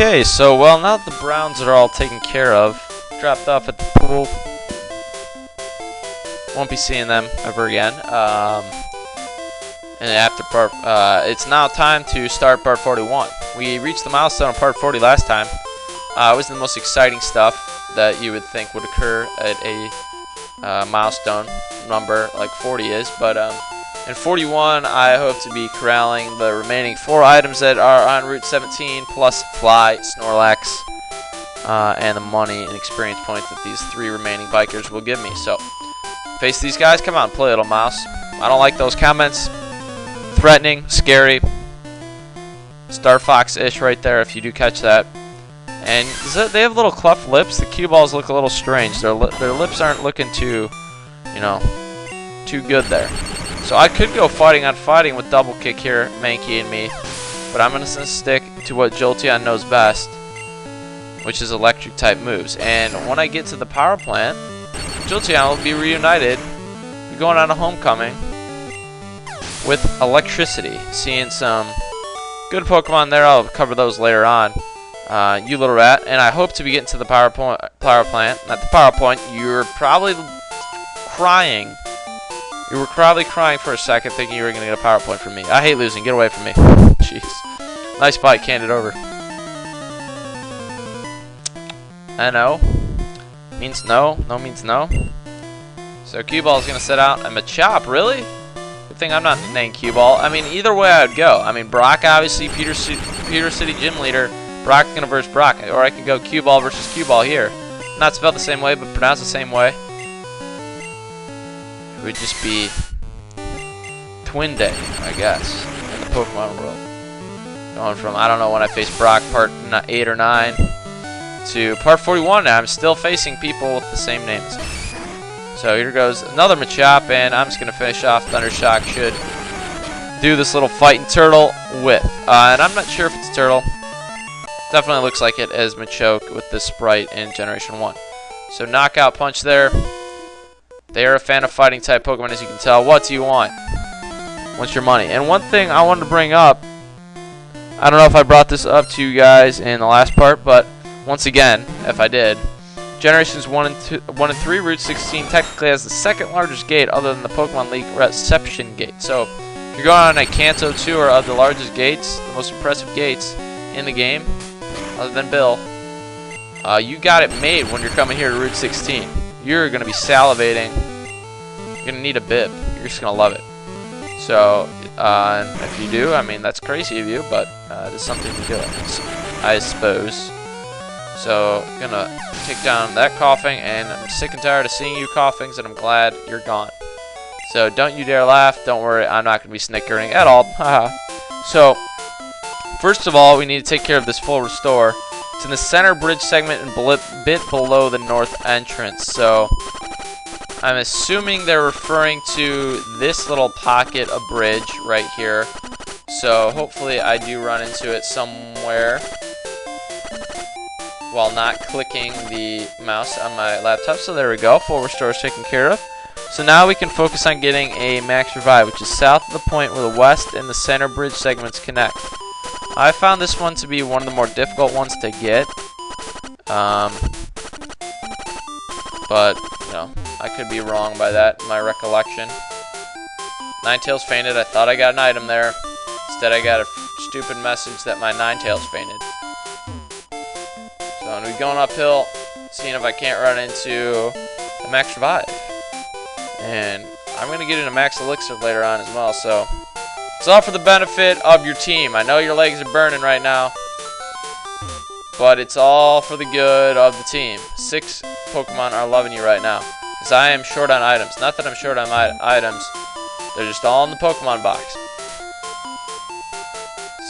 Okay, so well, now that the Browns are all taken care of, dropped off at the pool, won't be seeing them ever again. And after part, it's now time to start part 41. We reached the milestone of part 40 last time. It was the most exciting stuff that you would think would occur at a milestone number like 40 is, but in 41, I hope to be corralling the remaining 4 items that are on Route 17, plus Fly, Snorlax, and the money and experience points that these 3 remaining bikers will give me. So, face these guys. Come on, play, little mouse. I don't like those comments. Threatening, scary. Star Fox-ish right there, if you do catch that. And they have little cleft lips. The cue balls look a little strange. Their lips aren't looking too, too good there. So I could go fighting on fighting with double kick here, Mankey and me, but I'm going to stick to what Jolteon knows best, which is electric type moves. And when I get to the power plant, Jolteon will be reunited, going on a homecoming with electricity. Seeing some good Pokemon there. I'll cover those later on. You little rat. And I hope to be getting to the power plant. At the power point, you're probably crying. You were probably crying for a second thinking you were going to get a power point from me. I hate losing. Get away from me. Jeez. Nice bite. Canned it over. I know. Means no. No means no. So Cue Ball is going to set out. I'm a MACHOP. Really? Good thing I'm not named Cue Ball. I mean, either way I would go. I mean, Brock, obviously, Peter City Gym Leader. Brock going to versus Brock. Or I can go Cue Ball versus Cue Ball here. Not spelled the same way, but pronounced the same way. It would just be Twin Day, I guess, in the Pokemon world. Going from, I don't know when I faced Brock, part 8 or 9, to part 41 now. I'm still facing people with the same names. So here goes another MACHOP, and I'm just going to finish off Thundershock. Should do this little fighting turtle with. And I'm not sure if it's a turtle. Definitely looks like it as Machoke with this sprite in Generation 1. So knockout punch there. They are a fan of fighting type Pokemon, as you can tell. What do you want? What's your money? And one thing I wanted to bring up, I don't know if I brought this up to you guys in the last part, but once again, if I did, Generations 1 and 3, Route 16 technically has the 2nd largest gate other than the Pokemon League reception gate. So if you're going on a Kanto 2 or of the largest gates, the most impressive gates in the game, other than Bill, you got it made when you're coming here to Route 16. You're going to be salivating. You're going to need a bib. You're just going to love it. So, and if you do, I mean, that's crazy of you, but it's something to do, I suppose. So, going to take down that coughing, and I'm sick and tired of seeing you coughing, and I'm glad you're gone. So, don't you dare laugh. Don't worry, I'm not going to be snickering at all. Haha. So, first of all, we need to take care of this full restore. It's in the center bridge segment and a bit below the north entrance. So I'm assuming they're referring to this little pocket of bridge right here. So hopefully I do run into it somewhere while not clicking the mouse on my laptop. So there we go. Full restore is taken care of. So now we can focus on getting a max revive, which is south of the point where the west and the center bridge segments connect. I found this one to be one of the more difficult ones to get, but, I could be wrong by that, in my recollection. Ninetales fainted. I thought I got an item there. Instead, I got a stupid message that my Ninetales fainted. So I'm going to be going uphill, seeing if I can't run into a max revive. And I'm going to get into Max Elixir later on as well, so it's all for the benefit of your team. I know your legs are burning right now, but it's all for the good of the team. 6 Pokemon are loving you right now, because I am short on items. Not that I'm short on my items, they're just all in the Pokemon box.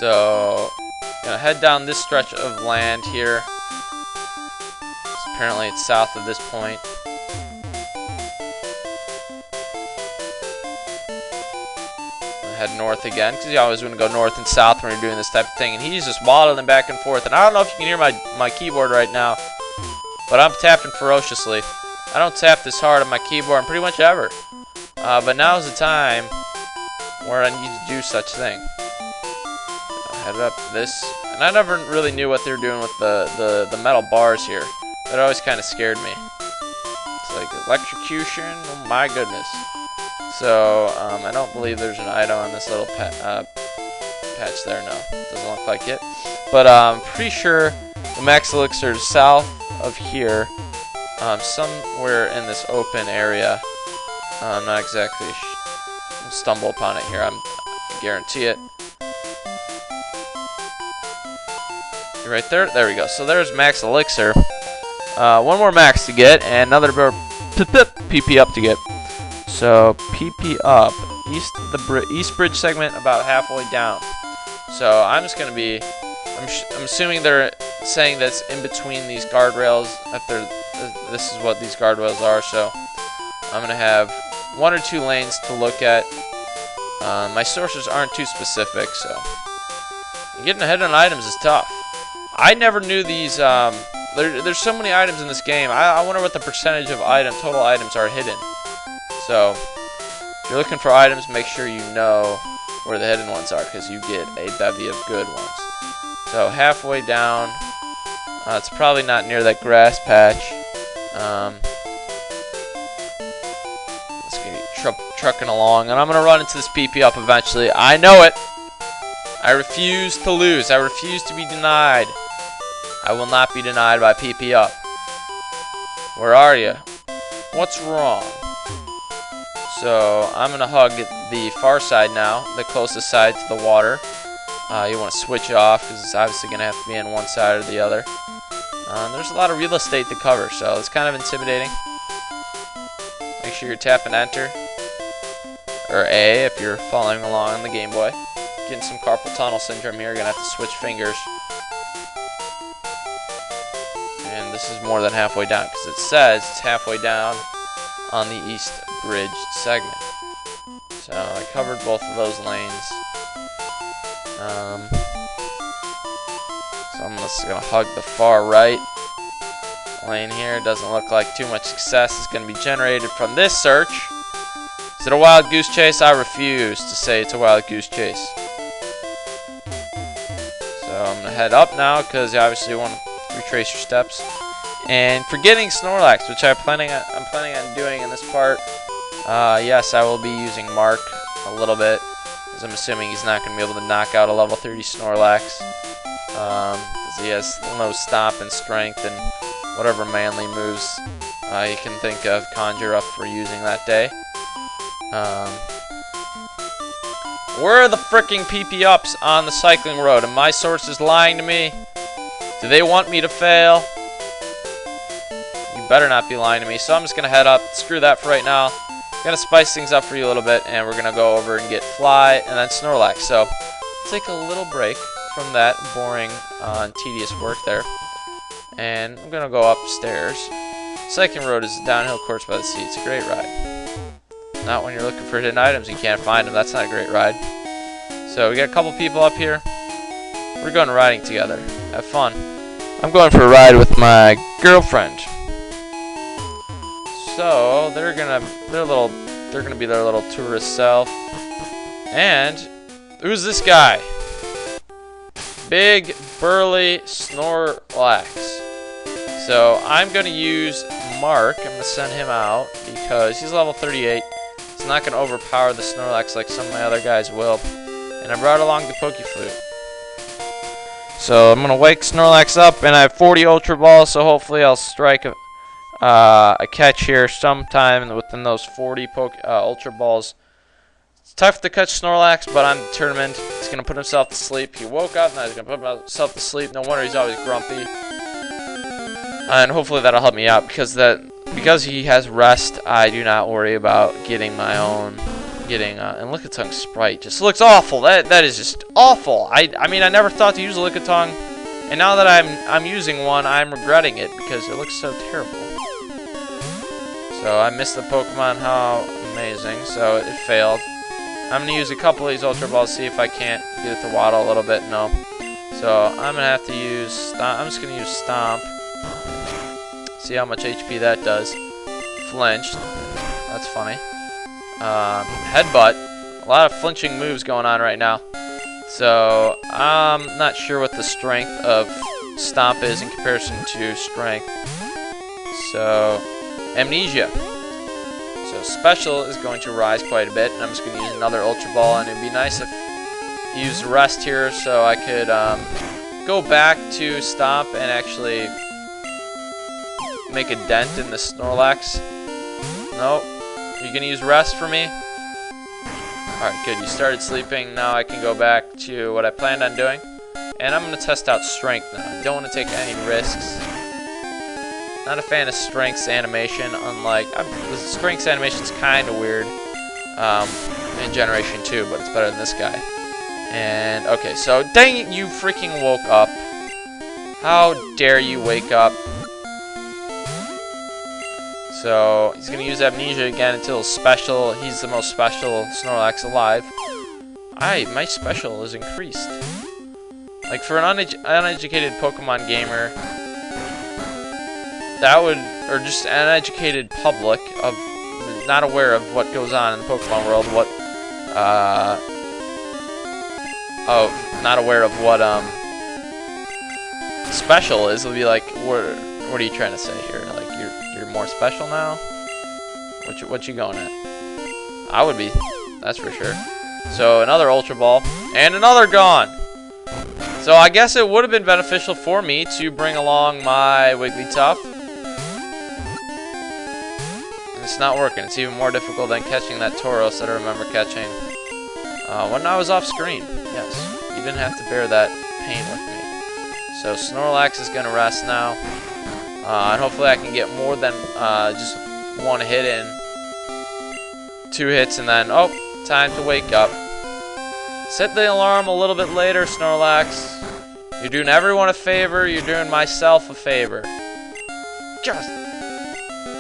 So, gonna head down this stretch of land here. Apparently it's south of this point. Head north again, because you always want to go north and south when you're doing this type of thing, and he's just waddling back and forth, and I don't know if you can hear my keyboard right now, but I'm tapping ferociously. I don't tap this hard on my keyboard pretty much ever, but now is the time where I need to do such thing. I'll head up this, and And I never really knew what they were doing with the metal bars here. That always kind of scared me. It's like electrocution, oh my goodness. So, I don't believe there's an item on this little patch there, no. Doesn't look like it. But I'm pretty sure the Max Elixir is south of here. Somewhere in this open area. I'm not exactly I'll stumble upon it here, I guarantee it. Right there, there we go. So there's Max Elixir. One more max to get, and another PP up to get. So PP up, east bridge segment about halfway down. So I'm just gonna be, I'm assuming they're saying that's in between these guardrails. This is what these guardrails are. So I'm gonna have 1 or 2 lanes to look at. My sources aren't too specific, so getting ahead on items is tough. I never knew these. There's so many items in this game. I wonder what the percentage of total items are hidden. So if you're looking for items, make sure you know where the hidden ones are, because you get a bevy of good ones. So halfway down, it's probably not near that grass patch. Let's get trucking along, and I'm gonna run into this PP up eventually. I know it. I refuse to lose. I refuse to be denied. I will not be denied by PP up. Where are you? What's wrong? So I'm going to hug the far side now, the closest side to the water. You want to switch off because it's obviously going to have to be on one side or the other. There's a lot of real estate to cover, so it's kind of intimidating. Make sure you're tapping enter. Or A if you're following along on the Game Boy. Getting some carpal tunnel syndrome here. You're going to have to switch fingers. And this is more than halfway down because it says it's halfway down on the east bridge segment. So I covered both of those lanes. So I'm just going to hug the far right lane here. Doesn't look like too much success is going to be generated from this search. Is it a wild goose chase? I refuse to say it's a wild goose chase. So I'm going to head up now because you obviously want to retrace your steps. And forgetting Snorlax, which I'm planning on doing in this part. Yes, I will be using Mark a little bit, because I'm assuming he's not going to be able to knock out a level 30 Snorlax, because he has no stomp and strength and whatever manly moves you can think of, conjure up for using that day. Where are the frickin' PP ups on the cycling road? Are my sources lying to me? Do they want me to fail? You better not be lying to me. So I'm just going to head up. Screw that for right now. Going to spice things up for you a little bit, and we're going to go over and get Fly and then Snorlax. So take a little break from that boring and tedious work there. And I'm going to go upstairs. Cycling road is a downhill course by the sea. It's a great ride. Not when you're looking for hidden items and you can't find them. That's not a great ride. So we got a couple people up here. We're going riding together. Have fun. I'm going for a ride with my girlfriend. So they're gonna be their little tourist self. And who's this guy? Big burly Snorlax. So I'm gonna use Mark. I'm gonna send him out because he's level 38. He's not gonna overpower the Snorlax like some of my other guys will. And I brought along the Pokeflute. So I'm gonna wake Snorlax up, and I have 40 Ultra Balls, so hopefully I'll strike a catch here sometime within those 40 Ultra Balls. It's tough to catch Snorlax, but I'm determined. He's gonna put himself to sleep. He woke up, now he's gonna put himself to sleep. No wonder he's always grumpy. And hopefully that'll help me out because he has rest. I do not worry about getting my own. And Lickitung Sprite just looks awful. That is just awful. I mean, I never thought to use a Lickitung, and now that I'm using one, I'm regretting it because it looks so terrible. So I missed the Pokemon. How amazing! So it failed. I'm gonna use a couple of these Ultra Balls, see if I can't get it to waddle a little bit. No. So I'm gonna have to use Stomp. I'm just gonna use Stomp. See how much HP that does. Flinched. That's funny. Headbutt. A lot of flinching moves going on right now. So I'm not sure what the strength of Stomp is in comparison to strength. So Amnesia. So special is going to rise quite a bit, and I'm just going to use another Ultra Ball, and it'd be nice if you use rest here so I could go back to Stomp and actually make a dent in the Snorlax. Nope. You're going to use rest for me? Alright, good. You started sleeping. Now I can go back to what I planned on doing. And I'm going to test out strength now. I don't want to take any risks. Not a fan of strength's animation, unlike... the strength's animation's kind of weird in Generation 2, but it's better than this guy. And, okay, so, dang it, you freaking woke up. How dare you wake up? So, he's going to use Amnesia again until special. He's the most special Snorlax alive. My special is increased. Like, for an uneducated Pokemon gamer, that would, or just an uneducated public of not aware of what goes on in the Pokemon world, not aware of what special is, will be like, what are you trying to say here? Like, you're more special now? What you going at? I would be, that's for sure. So another Ultra Ball and another gone. So I guess it would have been beneficial for me to bring along my Wigglytuff. It's not working. It's even more difficult than catching that Tauros that I remember catching when I was off screen. Yes, you didn't have to bear that pain with me. So Snorlax is going to rest now. And hopefully I can get more than just one hit in. 2 hits and then, oh, time to wake up. Set the alarm a little bit later, Snorlax. You're doing everyone a favor. You're doing myself a favor. Just...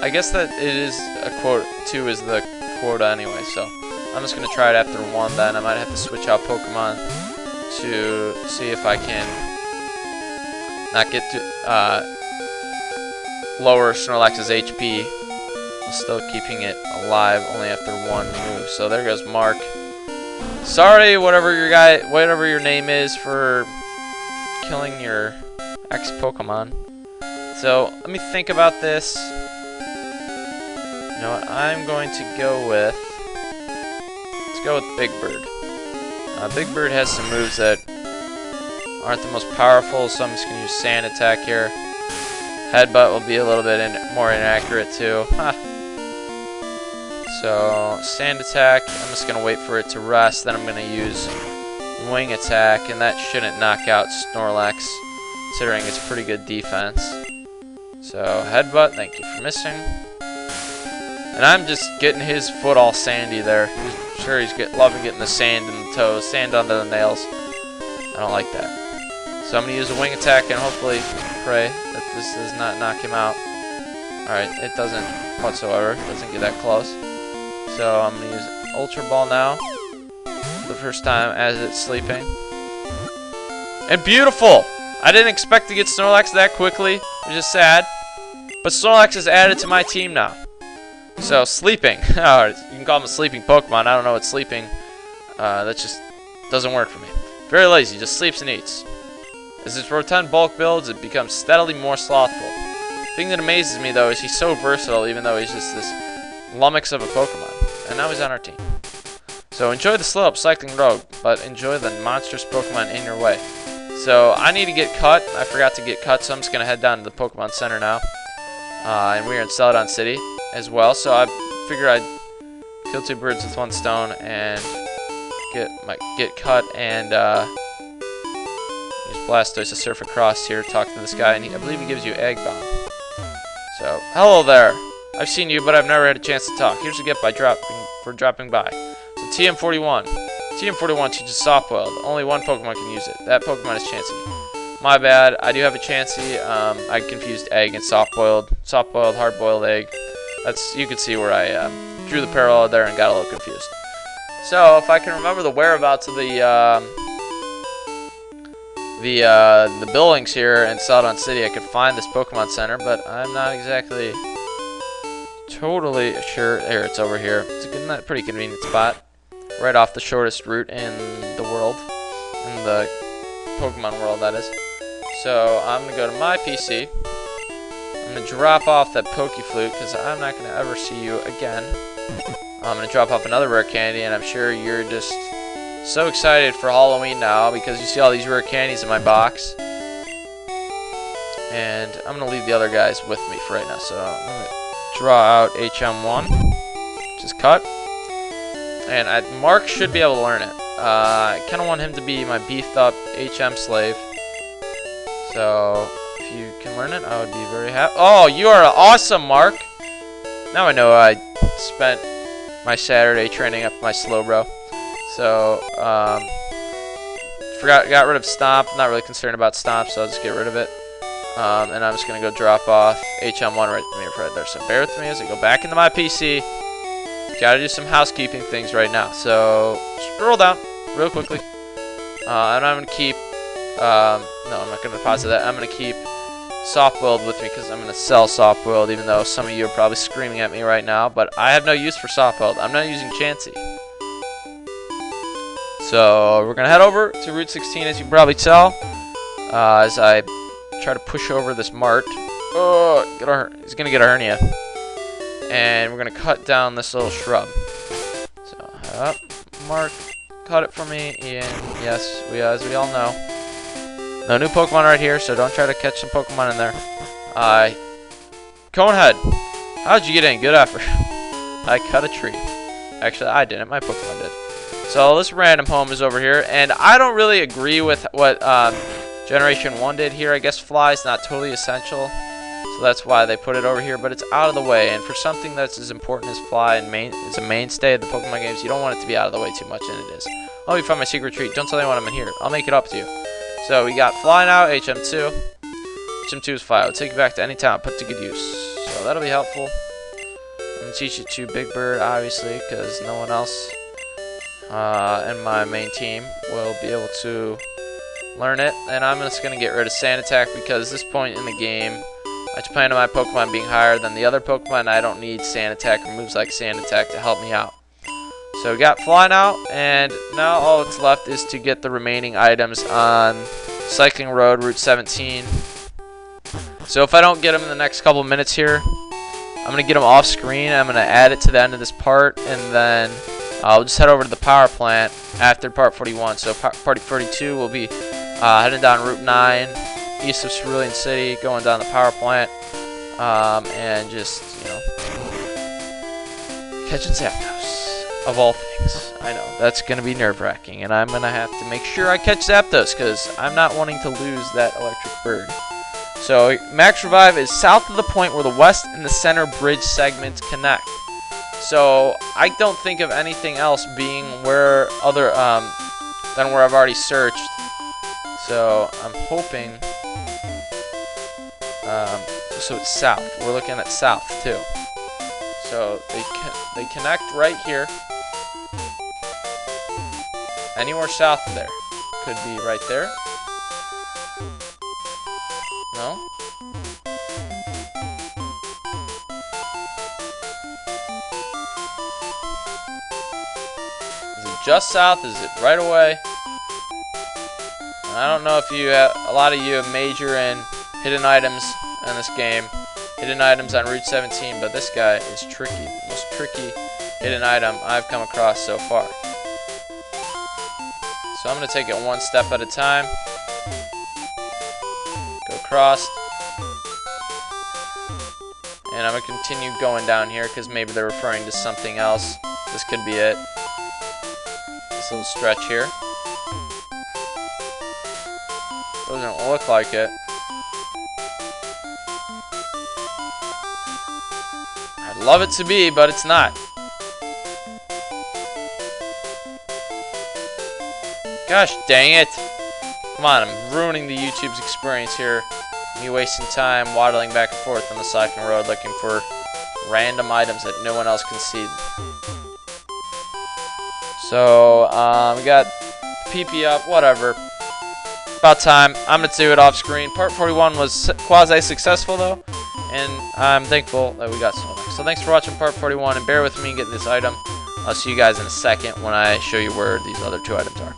I guess that it is a quote. 2 is the quota anyway, so I'm just going to try it after 1 then. I might have to switch out Pokemon to see if I can not get to lower Snorlax's HP while still keeping it alive only after 1 move. So there goes Mark. Sorry, whatever your name is, for killing your ex-Pokemon. So let me think about this. You know what? I'm going to go with... Let's go with Big Bird. Big Bird has some moves that aren't the most powerful, so I'm just going to use Sand Attack here. Headbutt will be a little bit more inaccurate too. So, Sand Attack, I'm just going to wait for it to rest, then I'm going to use Wing Attack, and that shouldn't knock out Snorlax, considering it's pretty good defense. So, Headbutt, thank you for missing. And I'm just getting his foot all sandy there. I'm sure he's loving getting the sand in the toes, sand under the nails. I don't like that. So I'm going to use a Wing Attack and hopefully pray that this does not knock him out. Alright, it doesn't whatsoever. It doesn't get that close. So I'm going to use Ultra Ball now for the first time as it's sleeping. And beautiful! I didn't expect to get Snorlax that quickly, which is sad. But Snorlax is added to my team now. So, sleeping. Oh, you can call him a sleeping Pokemon. I don't know what sleeping. That just doesn't work for me. Very lazy, just sleeps and eats. As its rotund bulk builds, it becomes steadily more slothful. The thing that amazes me, though, is he's so versatile, even though he's just this lummox of a Pokemon. And now he's on our team. So, enjoy the slow upcycling road, but enjoy the monstrous Pokemon in your way. So, I need to get cut. I forgot to get cut, so I'm just going to head down to the Pokemon Center now. And we're in Celadon City as well, so I figure I'd kill 2 birds with 1 stone and get cut and use Blastoise to surf across here, talk to this guy, and I believe he gives you Egg Bomb. So, hello there. I've seen you, but I've never had a chance to talk. Here's a gift for dropping by. So TM41. TM41 teaches Softboiled. Only 1 Pokemon can use it. That Pokemon is Chansey. My bad. I do have a Chansey. I confused egg and soft-boiled. Soft-boiled, hard-boiled egg. You can see where I drew the parallel there and got a little confused. So if I can remember the whereabouts of the buildings here in Celadon City, I could find this Pokemon Center, but I'm not exactly totally sure. There, it's over here. It's a pretty convenient spot, right off the shortest route in the world. in the Pokemon world, that is. So I'm gonna go to my PC. I'm gonna drop off that Pokeflute because I'm not gonna ever see you again. I'm gonna drop off another rare candy, and I'm sure you're just so excited for Halloween now because you see all these rare candies in my box. And I'm gonna leave the other guys with me for right now. So I'm gonna draw out HM1, just cut. And Mark should be able to learn it. I kind of want him to be my beefed up HM slave. So if you can learn it, I would be very happy. Oh, you are awesome, Mark. Now I know I spent my Saturday training up my Slowbro. So got rid of Stomp. Not really concerned about Stomp, so I'll just get rid of it. And I'm just gonna go drop off HM1 right there. So bear with me as I go back into my PC. Gotta do some housekeeping things right now. So scroll down real quickly. And I'm gonna keep. No, I'm not gonna deposit that. I'm gonna keep Soft Willed with me because I'm gonna sell Soft Willed, even though some of you are probably screaming at me right now. But I have no use for Soft Willed. I'm not using Chansey. So we're gonna head over to Route 16, as you can probably tell, as I try to push over this Mart. Oh, he's gonna get a hernia. And we're gonna cut down this little shrub. So, Mark, cut it for me. And yes, as we all know, no new Pokemon right here, so don't try to catch some Pokemon in there. Conehead, how'd you get in? Good effort. I cut a tree. Actually, I didn't. My Pokemon did. So this random home is over here, and I don't really agree with what Generation 1 did here. I guess Fly's not totally essential. So that's why they put it over here, but it's out of the way. And for something that's as important as Fly and it's a mainstay of the Pokemon games, you don't want it to be out of the way too much, and it is. Oh, you found my secret treat. Don't tell anyone I'm in here. I'll make it up to you. So we got Fly now, HM2. HM2 is Fly. I'll take you back to any town, put to good use. So that'll be helpful. I'm going to teach you to Big Bird, obviously, because no one else in my main team will be able to learn it. And I'm just going to get rid of Sand Attack because at this point in the game, I just plan on my Pokemon being higher than the other Pokemon. I don't need Sand Attack or moves like Sand Attack to help me out. So we got Fly now, and now all that's left is to get the remaining items on Cycling Road, Route 17. So if I don't get them in the next couple minutes here, I'm going to get them off screen. I'm going to add it to the end of this part, and then I'll just head over to the power plant after part 41. So part 42 will be heading down Route 9. East of Cerulean City, going down the power plant, and just, you know, catching Zapdos, of all things. I know, that's going to be nerve-wracking, and I'm going to have to make sure I catch Zapdos, because I'm not wanting to lose that electric bird. So, Max Revive is south of the point where the west and the center bridge segments connect. So, I don't think of anything else being where other, than where I've already searched. So, I'm hoping... so it's south. We're looking at south too. So they connect right here. Anywhere south of there. Could be right there. No? Is it just south? Is it right away? And I don't know if you have, a lot of you major in hidden items in this game, hidden items on Route 17, but this guy is tricky, the most tricky hidden item I've come across so far. So I'm going to take it one step at a time, go across, and I'm going to continue going down here because maybe they're referring to something else. This could be it, this little stretch here. Doesn't look like it. I'd love it to be, but it's not. Gosh dang it. Come on, I'm ruining the YouTube's experience here. Me wasting time waddling back and forth on the cycling road looking for random items that no one else can see. So, we got PP up, whatever. About time. I'm going to do it off screen. Part 41 was quasi-successful, though, and I'm thankful that we got Snorlax. So thanks for watching part 41, and bear with me getting this item. I'll see you guys in a second when I show you where these other two items are.